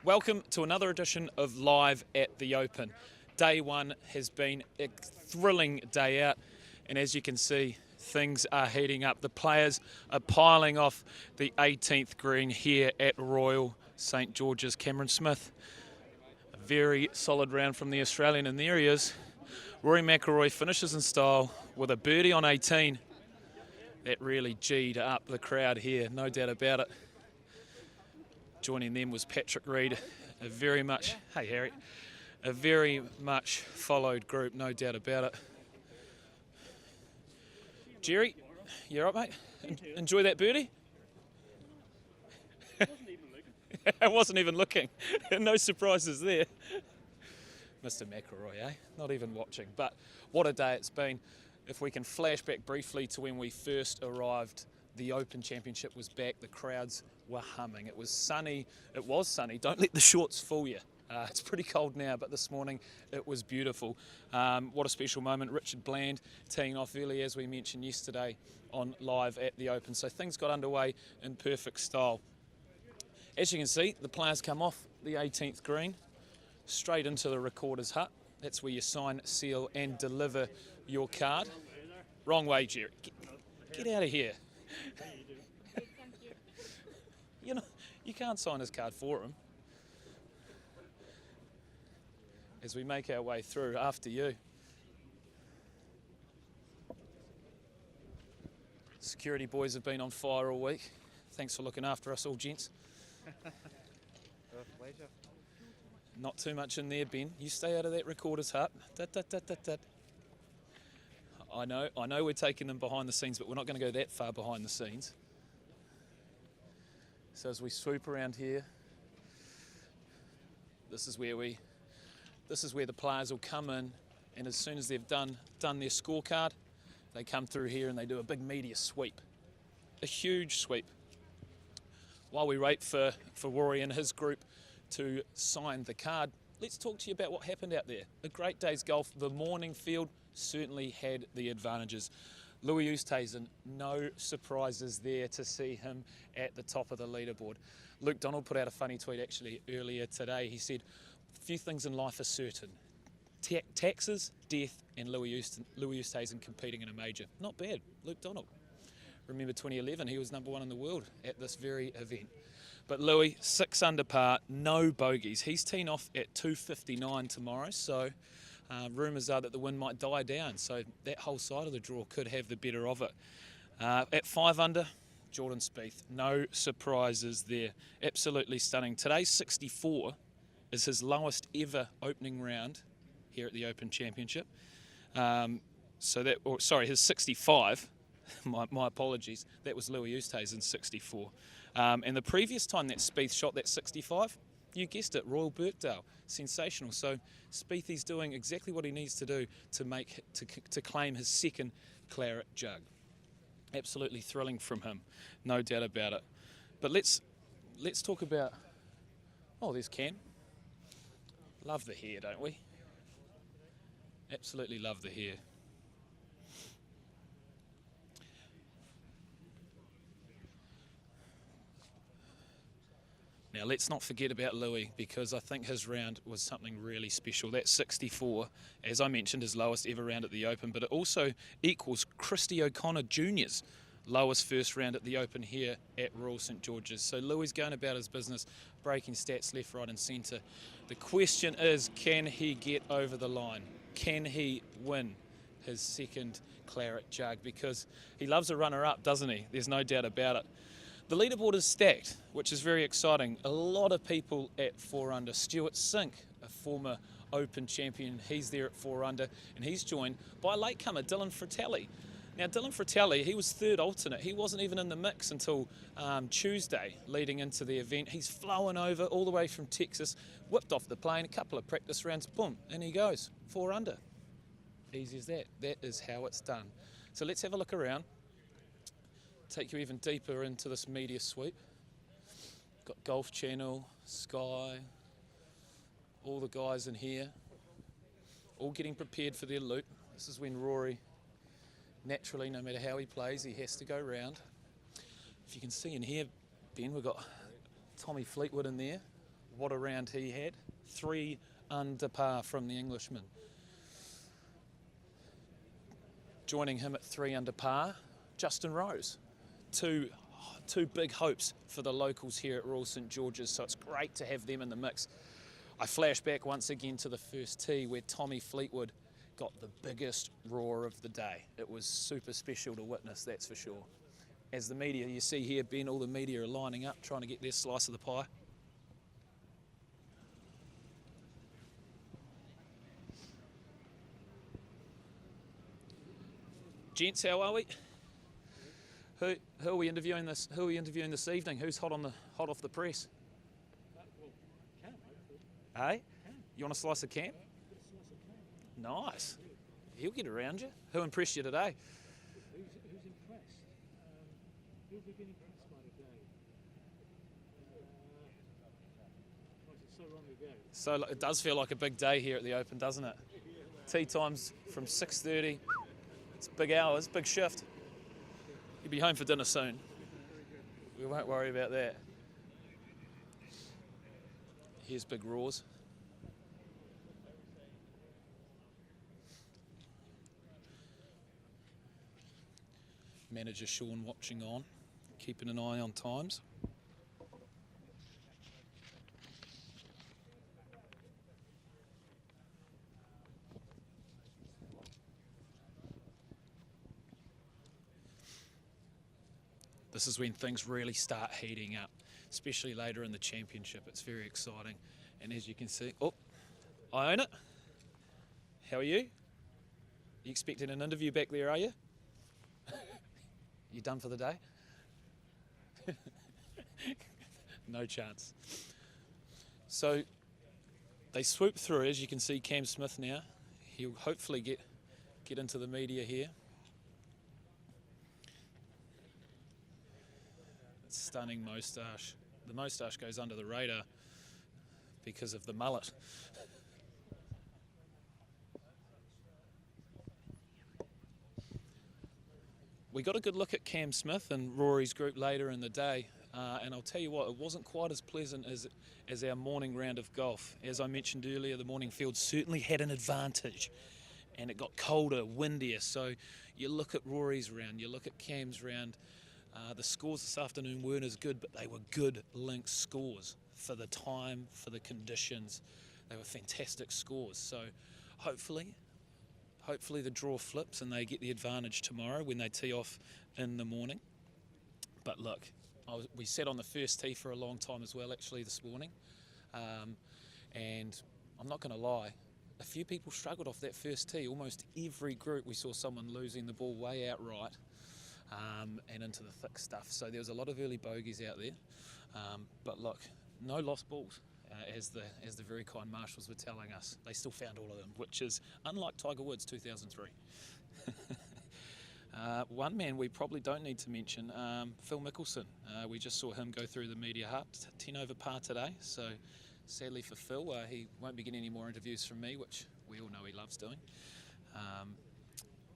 Welcome to another edition of Live at the Open. Day one has been a thrilling day out, and as you can see, things are heating up. The players are piling off the 18th green here at Royal St George's. Cameron Smith, a very solid round from the Australian, and there he is. Rory McIlroy finishes in style with a birdie on 18. That really G'd up the crowd here, no doubt about it. Joining them was Patrick Reed, a very much followed group, no doubt about it. Jerry, you all right, mate? Enjoy that birdie? I wasn't even looking. No surprises there. Mr. McIlroy, eh? Not even watching. But what a day it's been. If we can flash back briefly to when we first arrived, the Open Championship was back. The crowds were humming. It was sunny. Don't let the shorts fool you. It's pretty cold now, but this morning it was beautiful. What a special moment. Richard Bland teeing off early, as we mentioned yesterday, on Live at the Open. So things got underway in perfect style. As you can see, the players come off the 18th green, straight into the recorder's hut. That's where you sign, seal and deliver your card. Wrong way, Jerry. Get out of here. You know, you can't sign his card for him. As we make our way through, after you. Security boys have been on fire all week. Thanks for looking after us all, gents. Pleasure. Not too much in there, Ben. You stay out of that recorder's hut. I know we're taking them behind the scenes, but we're not going to go that far behind the scenes. So as we swoop around here, this is where the players will come in, and as soon as they've done their scorecard, they come through here and they do a big media sweep, a huge sweep. While we wait for Rory and his group to sign the card, let's talk to you about what happened out there. A great day's golf. The morning field certainly had the advantages. Louis Oosthuizen, no surprises there to see him at the top of the leaderboard. Luke Donald put out a funny tweet actually earlier today. He said, few things in life are certain. Taxes, death, and Louis Oosthuizen competing in a major. Not bad, Luke Donald. Remember 2011, he was #1 in the world at this very event. But Louis, 6 under par, no bogeys. He's teeing off at 259 tomorrow, so rumours are that the wind might die down, so that whole side of the draw could have the better of it. At 5 under, Jordan Spieth, no surprises there. Absolutely stunning. Today's 64 is his lowest ever opening round here at the Open Championship. His 65. My apologies. That was Louis Oosthuizen's 64. And the previous time that Spieth shot that 65, you guessed it, Royal Birkdale. Sensational. So Spieth's doing exactly what he needs to do to claim his second claret jug. Absolutely thrilling from him, no doubt about it. But let's talk about. Oh, there's Cam. Love the hair, don't we? Absolutely love the hair. Now, let's not forget about Louis, because I think his round was something really special. That 64, as I mentioned, his lowest ever round at the Open, but it also equals Christy O'Connor Jr.'s lowest first round at the Open here at Royal St George's. So Louis going about his business, breaking stats left, right and centre. The question is, can he get over the line? Can he win his second claret jug? Because he loves a runner-up, doesn't he? There's no doubt about it. The leaderboard is stacked, which is very exciting. A lot of people at 4 under. Stuart Sink, a former Open champion, he's there at 4 under, and he's joined by a latecomer, Dylan Fratelli. Now, Dylan Fratelli, he was third alternate. He wasn't even in the mix until Tuesday leading into the event. He's flown over all the way from Texas, whipped off the plane, a couple of practice rounds, boom, and he goes, 4 under. Easy as that. That is how it's done. So let's have a look around. Take you even deeper into this media sweep. Got Golf Channel, Sky, all the guys in here, all getting prepared for their loop. This is when Rory, naturally, no matter how he plays, he has to go round. If you can see in here, Ben, we've got Tommy Fleetwood in there, what a round he had. 3 under par from the Englishman. Joining him at 3 under par, Justin Rose. Two big hopes for the locals here at Royal St George's, so it's great to have them in the mix. I flash back once again to the first tee where Tommy Fleetwood got the biggest roar of the day. It was super special to witness, that's for sure. As the media, you see here, Ben, all the media are lining up, trying to get their slice of the pie. Gents, how are we? Who are we interviewing this? Who are we interviewing this evening? Who's hot off the press? Hey, you want a slice of Cam? Nice. He'll get around you. Who impressed you today? Who's impressed? Who have we been impressed by today? It's so long ago. So it does feel like a big day here at the Open, doesn't it? Tee times from 6:30. It's big hours, big shift. You'll be home for dinner soon. We won't worry about that. Here's big roars. Manager Sean watching on, keeping an eye on times. This is when things really start heating up, especially later in the championship. It's very exciting. And as you can see, oh, I own it. How are you? You expecting an interview back there, are you? You done for the day? No chance. So they swoop through, as you can see, Cam Smith now. He'll hopefully get into the media here. Stunning moustache. The moustache goes under the radar because of the mullet. We got a good look at Cam Smith and Rory's group later in the day, and I'll tell you what, it wasn't quite as pleasant as our morning round of golf. As I mentioned earlier, the morning field certainly had an advantage, and it got colder, windier. So you look at Rory's round, you look at Cam's round. The scores this afternoon weren't as good, but they were good links scores for the time, for the conditions. They were fantastic scores. So hopefully the draw flips and they get the advantage tomorrow when they tee off in the morning. But look, we sat on the first tee for a long time as well, actually, this morning. And I'm not going to lie, a few people struggled off that first tee. Almost every group we saw someone losing the ball way out right. And into the thick stuff. So there was a lot of early bogeys out there. But look, no lost balls, as the very kind marshals were telling us. They still found all of them, which is unlike Tiger Woods 2003. One man we probably don't need to mention, Phil Mickelson. We just saw him go through the media hut, 10 over par today. So sadly for Phil, he won't be getting any more interviews from me, which we all know he loves doing.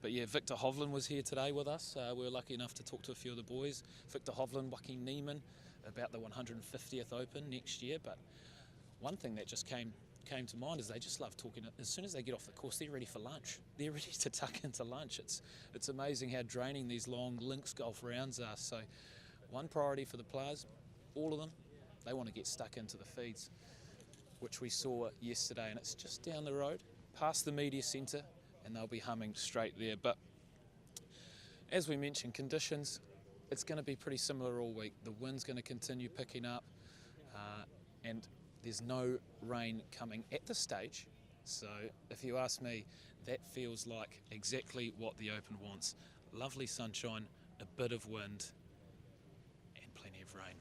But yeah, Victor Hovland was here today with us. We were lucky enough to talk to a few of the boys. Victor Hovland, Joaquin Niemann, about the 150th Open next year. But one thing that just came to mind is they just love talking. As soon as they get off the course, they're ready for lunch. They're ready to tuck into lunch. It's amazing how draining these long links golf rounds are. So one priority for the players, all of them, they want to get stuck into the feeds, which we saw yesterday. And it's just down the road, past the media centre, and they'll be humming straight there. But as we mentioned, conditions, it's going to be pretty similar all week. The wind's going to continue picking up, and there's no rain coming at this stage. So if you ask me, that feels like exactly what the Open wants. Lovely sunshine, a bit of wind, and plenty of rain.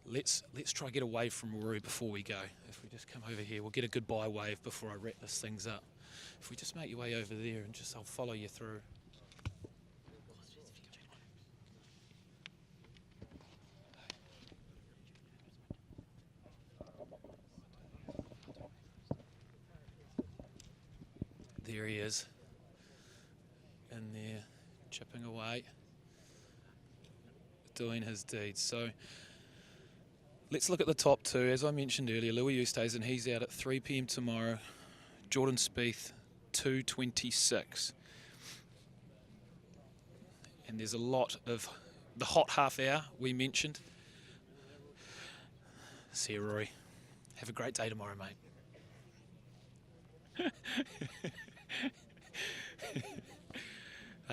Let's try get away from Rory before we go. If we just come over here, we'll get a goodbye wave before I wrap this things up. If we just make your way over there and I'll follow you through. There he is, in there, chipping away, doing his deeds. So Let's look at the top two. As I mentioned earlier, Louis Oosthuizen, he's out at 3 p.m. tomorrow. Jordan Spieth, 2:26. And there's a lot of the hot half hour we mentioned. See you, Rory. Have a great day tomorrow, mate.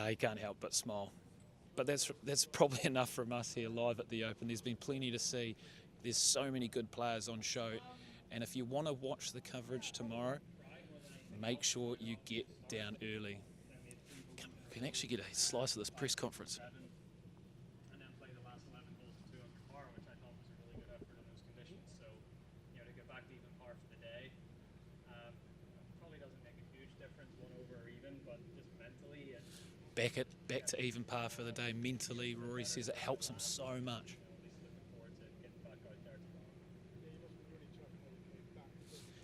You can't help but smile. But that's probably enough from us here live at the Open. There's been plenty to see. There's so many good players on show. And if you want to watch the coverage tomorrow, make sure you get down early. You can actually get a slice of this press conference. And then play the last 11 holes to 2 under par, which I thought was a really good effort in those conditions. So, to get back to even par for the day, probably doesn't make a huge difference, one over or even, but just mentally and Back to even par for the day. Mentally, Rory says it helps him so much.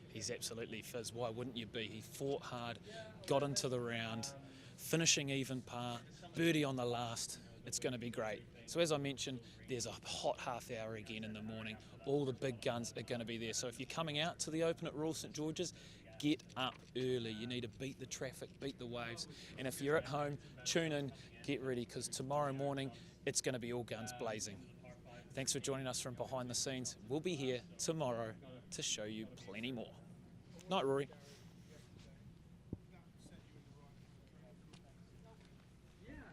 He's absolutely fizz. Why wouldn't you be? He fought hard, got into the round, finishing even par, birdie on the last. It's going to be great. So as I mentioned, there's a hot half hour again in the morning. All the big guns are going to be there. So if you're coming out to the Open at Royal St George's, get up early. You need to beat the traffic, beat the waves. And if you're at home, tune in, get ready, because tomorrow morning it's going to be all guns blazing. Thanks for joining us from behind the scenes. We'll be here tomorrow to show you plenty more. Night, Rory.